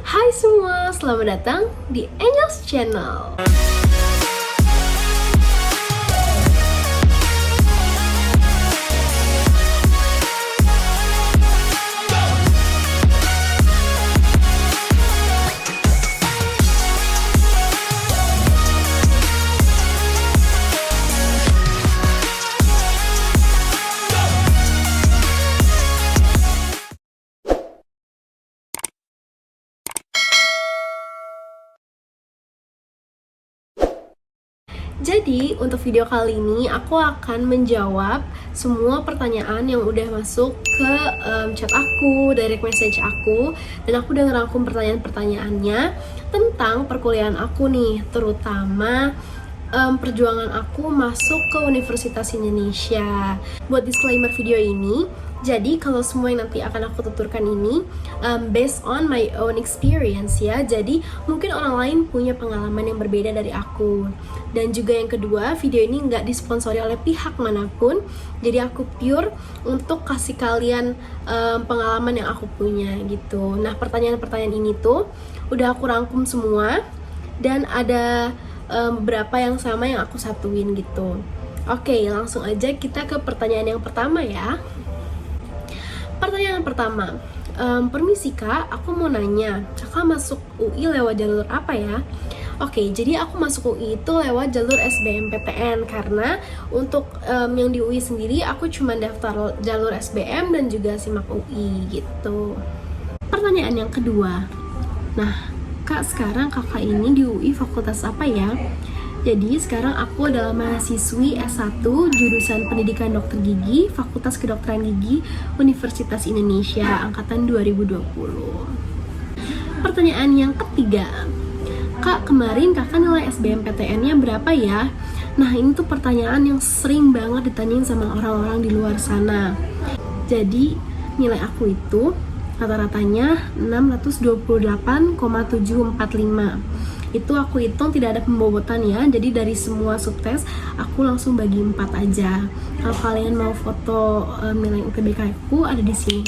Hai semua, selamat datang di Angels Channel. Jadi, untuk video kali ini aku akan menjawab semua pertanyaan yang udah masuk ke chat aku, direct message aku. Dan aku udah ngerangkum pertanyaan-pertanyaannya tentang perkuliahan aku nih, terutama perjuangan aku masuk ke Universitas Indonesia. Buat disclaimer video ini, jadi kalau semua yang nanti akan aku tuturkan ini based on my own experience ya. Jadi mungkin orang lain punya pengalaman yang berbeda dari aku. Dan juga yang kedua, video ini nggak disponsori oleh pihak manapun. Jadi aku pure untuk kasih kalian pengalaman yang aku punya gitu. Nah, pertanyaan-pertanyaan ini tuh udah aku rangkum semua dan ada beberapa yang sama yang aku satuin gitu. Oke, langsung aja kita ke pertanyaan yang pertama ya. Pertanyaan pertama, permisi kak, aku mau nanya, kakak masuk UI lewat jalur apa ya? Oke, jadi aku masuk UI itu lewat jalur SBMPTN karena untuk yang di UI sendiri aku cuma daftar jalur SBM dan juga SIMAK UI gitu. Pertanyaan yang kedua, nah kak, sekarang kakak ini di UI fakultas apa ya? Jadi sekarang aku adalah mahasiswi S1 jurusan Pendidikan Dokter Gigi, Fakultas Kedokteran Gigi, Universitas Indonesia, angkatan 2020. Pertanyaan yang ketiga, kak, kemarin kakak nilai SBMPTN-nya berapa ya? Nah, ini tuh pertanyaan yang sering banget ditanyain sama orang-orang di luar sana. Jadi nilai aku itu rata-ratanya 628,745. Itu aku hitung tidak ada pembobotan ya. Jadi dari semua subtes aku langsung bagi 4 aja. Kalau kalian mau foto nilai UTBK aku ada di sini.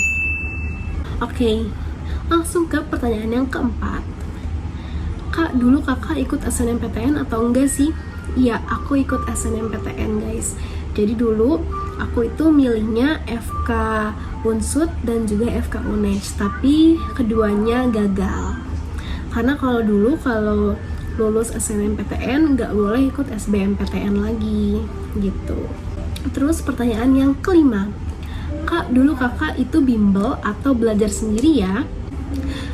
Oke, langsung ke pertanyaan yang keempat. Kak, dulu kakak ikut SNMPTN atau enggak sih? Iya, aku ikut SNMPTN guys. Jadi dulu aku itu milihnya FK Unsud dan juga FK UNES, tapi keduanya gagal. Karena kalau lulus SNMPTN nggak boleh ikut SBMPTN lagi gitu. Terus pertanyaan yang kelima, kak, dulu kakak itu bimbel atau belajar sendiri ya?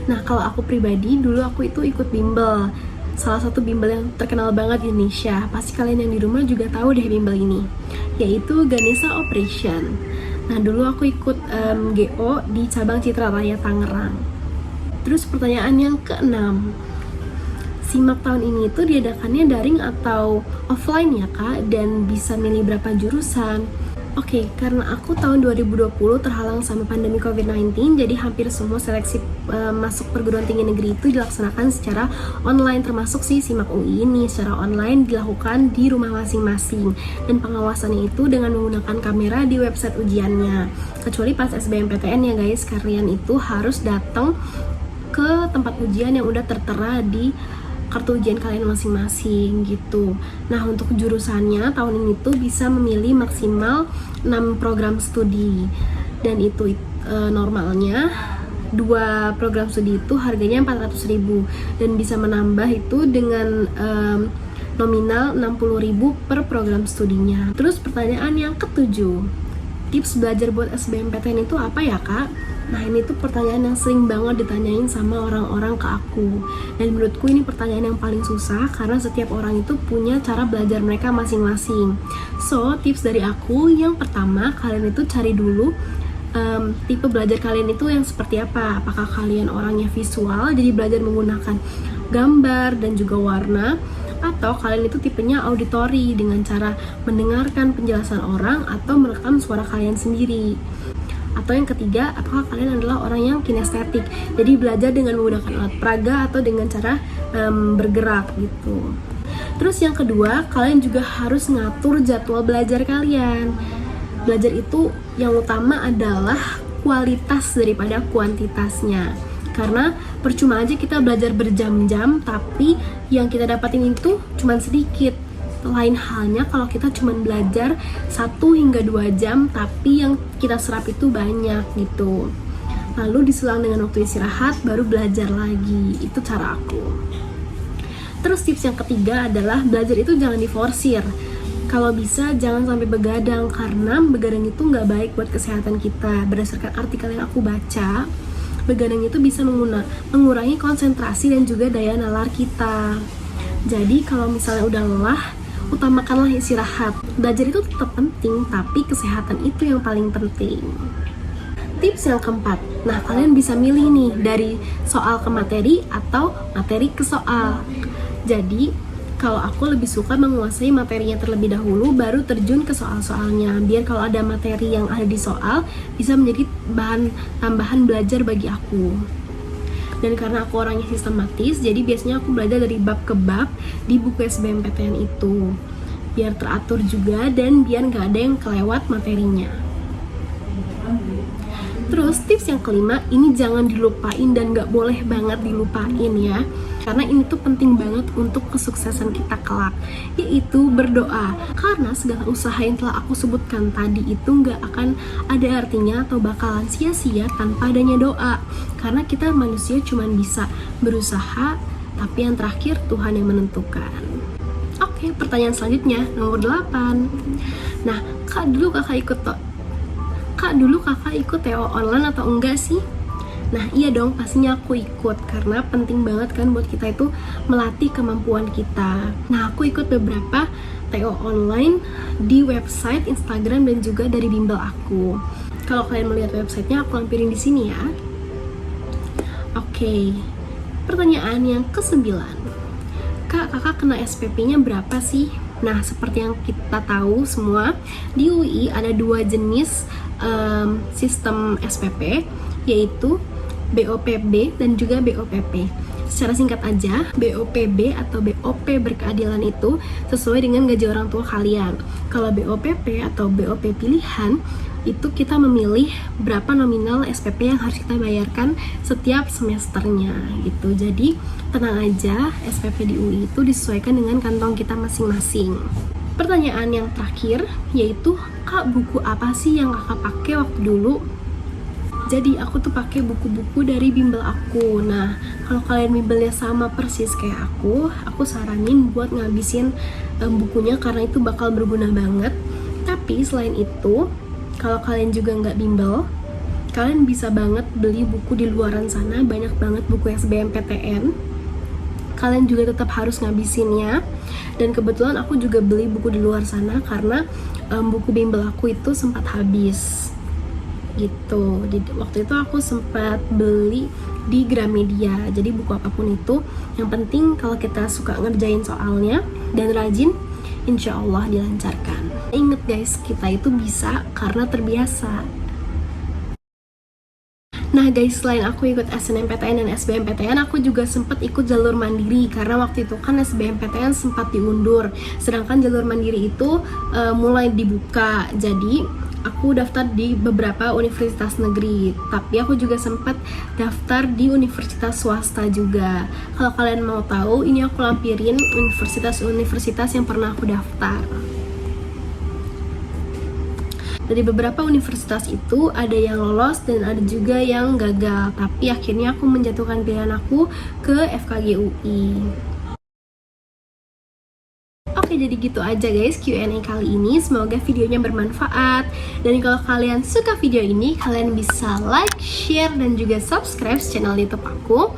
Nah, kalau aku pribadi dulu aku itu ikut bimbel. Salah satu bimbel yang terkenal banget di Indonesia. Pasti kalian yang di rumah juga tahu deh bimbel ini, yaitu Ganesha Operation. Nah, dulu aku ikut GO di cabang Citra Raya Tangerang. Terus pertanyaan yang keenam, SIMAK tahun ini tuh diadakannya daring atau offline ya kak? Dan bisa milih berapa jurusan? Oke, karena aku tahun 2020 terhalang sama pandemi COVID-19, jadi hampir semua seleksi masuk perguruan tinggi negeri itu dilaksanakan secara online, termasuk si SIMAK UI ini secara online dilakukan di rumah masing-masing. Dan pengawasannya itu dengan menggunakan kamera di website ujiannya. Kecuali pas SBMPTN ya guys, kalian itu harus datang ke tempat ujian yang udah tertera di kartu ujian kalian masing-masing gitu. Nah, untuk jurusannya tahun ini tuh bisa memilih maksimal 6 program studi. Dan itu normalnya 2 program studi itu harganya 400.000 dan bisa menambah itu dengan nominal 60.000 per program studinya. Terus pertanyaan yang ketujuh, tips belajar buat SBMPTN itu apa ya kak? Nah, ini tuh pertanyaan yang sering banget ditanyain sama orang-orang ke aku. Dan menurutku ini pertanyaan yang paling susah karena setiap orang itu punya cara belajar mereka masing-masing. So, tips dari aku yang pertama, kalian itu cari dulu tipe belajar kalian itu yang seperti apa. Apakah kalian orangnya visual, jadi belajar menggunakan gambar dan juga warna, atau kalian itu tipenya auditory dengan cara mendengarkan penjelasan orang atau merekam suara kalian sendiri. Atau yang ketiga, apakah kalian adalah orang yang kinestetik, jadi belajar dengan menggunakan alat peraga atau dengan cara bergerak gitu. Terus yang kedua, kalian juga harus ngatur jadwal belajar kalian. Belajar itu yang utama adalah kualitas daripada kuantitasnya. Karena percuma aja kita belajar berjam-jam tapi yang kita dapatin itu cuma sedikit. Lain halnya kalau kita cuma belajar 1 hingga 2 jam tapi yang kita serap itu banyak gitu. Lalu diselang dengan waktu istirahat baru belajar lagi. Itu cara aku. Terus tips yang ketiga adalah belajar itu jangan diforsir. Kalau bisa jangan sampai begadang, karena begadang itu nggak baik buat kesehatan kita. Berdasarkan artikel yang aku baca, begadang itu bisa mengurangi konsentrasi dan juga daya nalar kita. Jadi kalau misalnya udah lelah, utamakanlah istirahat. Belajar itu tetap penting, tapi kesehatan itu yang paling penting. Tips yang keempat, nah kalian bisa milih nih dari soal ke materi atau materi ke soal. Jadi kalau aku lebih suka menguasai materinya terlebih dahulu, baru terjun ke soal-soalnya. Biar kalau ada materi yang ada di soal, bisa menjadi bahan tambahan belajar bagi aku. Dan karena aku orangnya sistematis, jadi biasanya aku belajar dari bab ke bab di buku SBMPTN itu. Biar teratur juga dan biar gak ada yang kelewat materinya. Terus tips yang kelima, ini jangan dilupain dan gak boleh banget dilupain ya. Karena ini tuh penting banget untuk kesuksesan kita kelak, yaitu berdoa. Karena segala usaha yang telah aku sebutkan tadi itu gak akan ada artinya atau bakalan sia-sia tanpa adanya doa. Karena kita manusia cuma bisa berusaha, tapi yang terakhir Tuhan yang menentukan. Oke, pertanyaan selanjutnya, nomor 8. Nah, dulu kakak ikut TO online atau enggak sih? Nah iya dong, pastinya aku ikut karena penting banget kan buat kita itu melatih kemampuan kita. Nah aku ikut beberapa TO online di website, Instagram, dan juga dari bimbel aku. Kalau kalian melihat websitenya aku lampirin di sini ya. Oke, pertanyaan yang ke-9. Kakak kena SPP-nya berapa sih? Nah seperti yang kita tahu semua, di UI ada 2 jenis sistem SPP, yaitu BOPB dan juga BOPP. Secara singkat aja, BOPB atau BOP berkeadilan itu sesuai dengan gaji orang tua kalian. Kalau BOPP atau BOP pilihan, itu kita memilih berapa nominal SPP yang harus kita bayarkan setiap semesternya gitu. Jadi tenang aja, SPP di UI itu disesuaikan dengan kantong kita masing-masing. Pertanyaan yang terakhir yaitu, Kak, buku apa sih yang kakak pakai waktu dulu? Jadi aku tuh pakai buku-buku dari bimbel aku. Nah, kalau kalian bimbelnya sama persis kayak aku saranin buat ngabisin bukunya karena itu bakal berguna banget. Tapi selain itu, kalau kalian juga nggak bimbel, kalian bisa banget beli buku di luaran sana, banyak banget buku SBMPTN. Kalian juga tetap harus ngabisinnya. Dan kebetulan aku juga beli buku di luar sana karena buku bimbel aku itu sempat habis gitu. Waktu itu aku sempat beli di Gramedia. Jadi buku apapun itu, yang penting kalau kita suka ngerjain soalnya dan rajin, insya Allah dilancarkan. Ingat guys, kita itu bisa karena terbiasa. Nah guys, selain aku ikut SNMPTN dan SBMPTN, aku juga sempat ikut jalur mandiri karena waktu itu kan SBMPTN sempat diundur, sedangkan jalur mandiri itu mulai dibuka. Jadi aku daftar di beberapa universitas negeri, tapi aku juga sempat daftar di universitas swasta juga. Kalau kalian mau tahu, ini aku lampirin universitas-universitas yang pernah aku daftar. Dari beberapa universitas itu ada yang lolos dan ada juga yang gagal, tapi akhirnya aku menjatuhkan pilihan aku ke FKG UI. Oke, jadi gitu aja guys Q&A kali ini. Semoga videonya bermanfaat. Dan kalau kalian suka video ini, kalian bisa like, share, dan juga subscribe channel YouTube aku.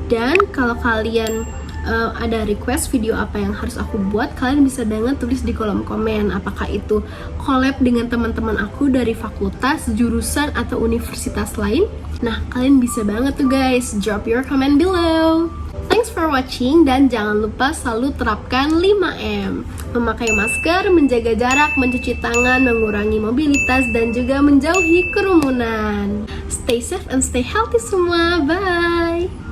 Dan kalau kalian ada request video apa yang harus aku buat, kalian bisa banget tulis di kolom komen. Apakah itu collab dengan teman-teman aku dari fakultas, jurusan, atau universitas lain. Nah, kalian bisa banget tuh guys, drop your comment below. Thanks for watching, dan jangan lupa selalu terapkan 5M. Memakai masker, menjaga jarak, mencuci tangan, mengurangi mobilitas, dan juga menjauhi kerumunan. Stay safe and stay healthy semua, bye!